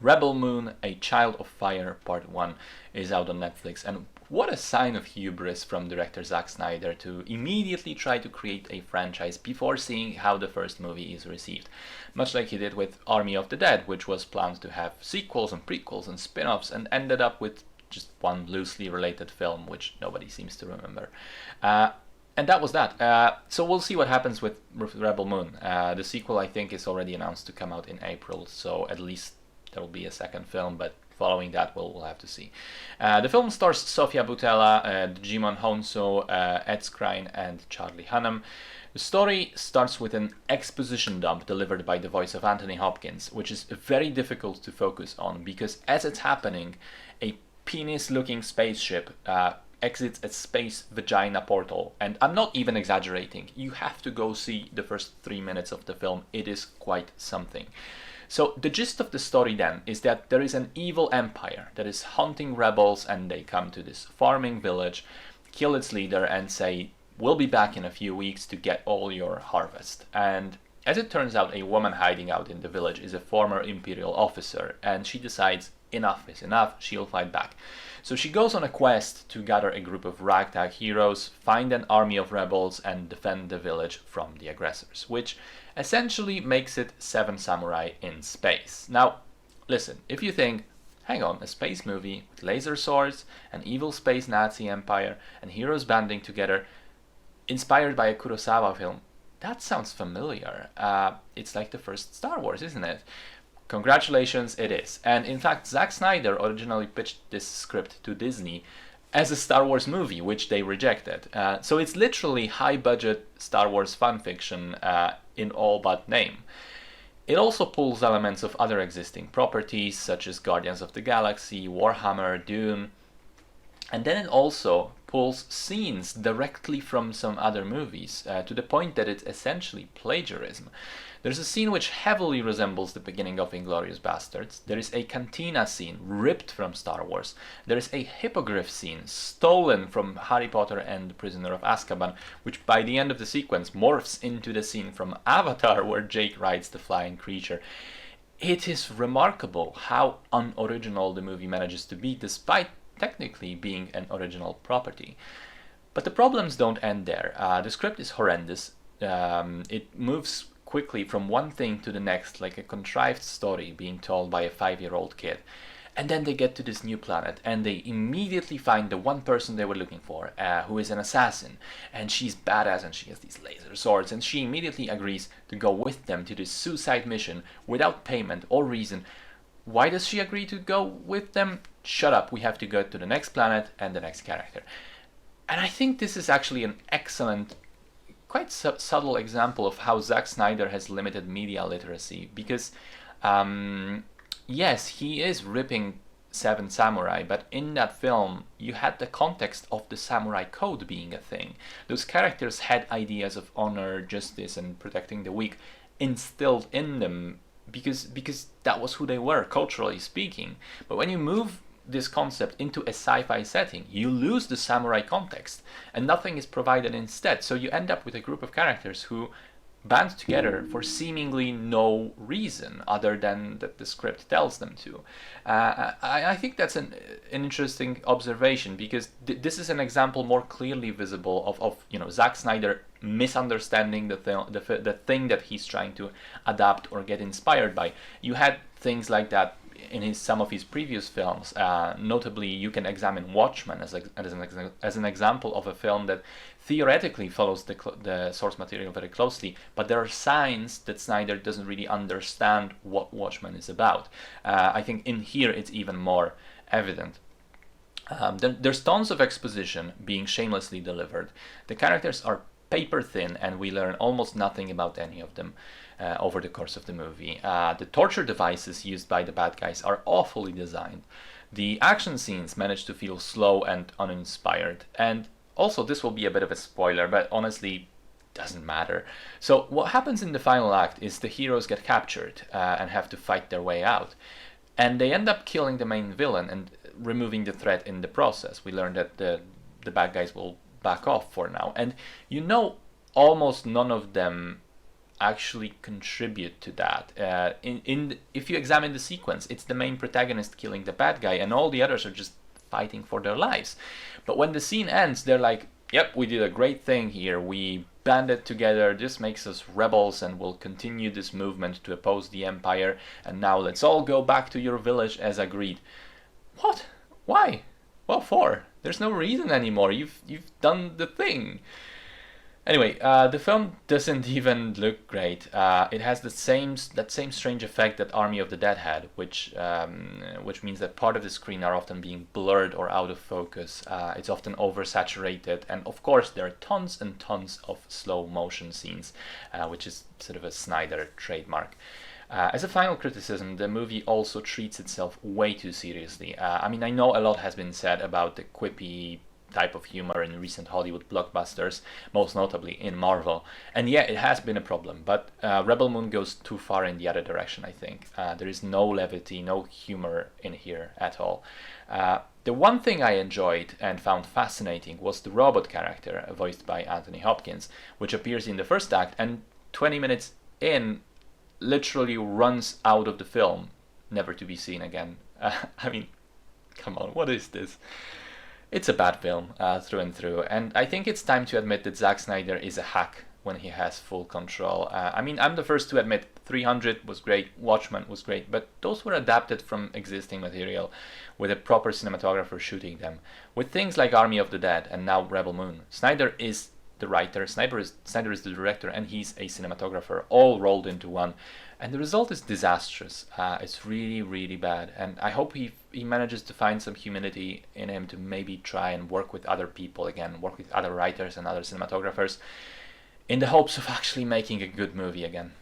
Rebel Moon, A Child of Fire Part 1 is out on Netflix, and what a sign of hubris from director Zack Snyder to immediately try to create a franchise before seeing how the first movie is received. Much like he did with Army of the Dead, which was planned to have sequels and prequels and spin-offs and ended up with just one loosely related film, which nobody seems to remember. And that was that. So we'll see what happens with Rebel Moon. The sequel, I think, is already announced to come out in April, so at least there will be a second film, but following that, we'll have to see. The film stars Sofia Boutella, Jimon Hounsou, Ed Skrein, and Charlie Hunnam. The story starts with an exposition dump delivered by the voice of Anthony Hopkins, which is very difficult to focus on because as it's happening, a penis-looking spaceship exits a space vagina portal. And I'm not even exaggerating. You have to go see the first 3 minutes of the film. It is quite something. So the gist of the story then is that there is an evil empire that is hunting rebels, and they come to this farming village, kill its leader, and say, "We'll be back in a few weeks to get all your harvest." And as it turns out, a woman hiding out in the village is a former imperial officer, and she decides enough is enough, she'll fight back. So she goes on a quest to gather a group of ragtag heroes, find an army of rebels, and defend the village from the aggressors, which essentially makes it Seven Samurai in space. Now, listen, if you think, hang on, a space movie with laser swords, an evil space Nazi empire, and heroes banding together, inspired by a Kurosawa film, that sounds familiar. It's like the first Star Wars, isn't it? Congratulations, it is. And in fact, Zack Snyder originally pitched this script to Disney as a Star Wars movie, which they rejected. So it's literally high-budget Star Wars fanfiction in all but name. It also pulls elements of other existing properties, such as Guardians of the Galaxy, Warhammer, Dune, and then it also pulls scenes directly from some other movies, to the point that it's essentially plagiarism. There's a scene which heavily resembles the beginning of Inglourious Basterds. There is a cantina scene ripped from Star Wars. There is a hippogriff scene stolen from Harry Potter and the Prisoner of Azkaban, which by the end of the sequence morphs into the scene from Avatar where Jake rides the flying creature. It is remarkable how unoriginal the movie manages to be, despite technically being an original property. But the problems don't end there. The script is horrendous. It moves quickly from one thing to the next, like a contrived story being told by a 5-year-old kid. And then they get to this new planet, and they immediately find the one person they were looking for, who is an assassin. And she's badass, and she has these laser swords, and she immediately agrees to go with them to this suicide mission without payment or reason. Why does she agree to go with them? Shut up, we have to go to the next planet and the next character. And I think this is actually an excellent, quite subtle example of how Zack Snyder has limited media literacy, because yes, he is ripping Seven Samurai, but in that film you had the context of the samurai code being a thing. Those characters had ideas of honor, justice, and protecting the weak instilled in them because that was who they were, culturally speaking. But when you move this concept into a sci-fi setting, you lose the samurai context and nothing is provided instead. So you end up with a group of characters who band together for seemingly no reason other than that the script tells them to. I think that's an interesting observation, because this is an example more clearly visible of Zack Snyder misunderstanding the thing that he's trying to adapt or get inspired by. You had things like that in some of his previous films. Notably, you can examine Watchmen as an example of a film that theoretically follows the source material very closely, but there are signs that Snyder doesn't really understand what Watchmen is about. I think in here it's even more evident. There's tons of exposition being shamelessly delivered. The characters are paper thin, and we learn almost nothing about any of them over the course of the movie. The torture devices used by the bad guys are awfully designed. The action scenes manage to feel slow and uninspired. And also, this will be a bit of a spoiler, but honestly, doesn't matter. So what happens in the final act is the heroes get captured and have to fight their way out. And they end up killing the main villain and removing the threat in the process. We learn that the bad guys will back off for now. And almost none of them actually contribute to that. If you examine the sequence, it's the main protagonist killing the bad guy, and all the others are just fighting for their lives. But when the scene ends, they're like, yep, we did a great thing here. We banded together. This makes us rebels, and we'll continue this movement to oppose the Empire. And now let's all go back to your village as agreed. What? Why? What for? There's no reason anymore. You've done the thing. Anyway, the film doesn't even look great. It has that same strange effect that Army of the Dead had, which means that part of the screen are often being blurred or out of focus. It's often oversaturated, and of course there are tons and tons of slow motion scenes, which is sort of a Snyder trademark. As a final criticism, the movie also treats itself way too seriously. I mean, I know a lot has been said about the quippy type of humor in recent Hollywood blockbusters, most notably in Marvel. And yeah, it has been a problem, but Rebel Moon goes too far in the other direction, I think. There is no levity, no humor in here at all. The one thing I enjoyed and found fascinating was the robot character, voiced by Anthony Hopkins, which appears in the first act and 20 minutes in literally runs out of the film, never to be seen again. I mean, come on, what is this? It's a bad film through and through, and I think it's time to admit that Zack Snyder is a hack when he has full control. I mean, I'm the first to admit 300 was great, Watchmen was great, but those were adapted from existing material with a proper cinematographer shooting them. With things like Army of the Dead and now Rebel Moon, Snyder is the writer, Snyder is the director, and he's a cinematographer, all rolled into one. And the result is disastrous. It's really, really bad. And I hope he manages to find some humility in him to maybe try and work with other people again, work with other writers and other cinematographers, in the hopes of actually making a good movie again.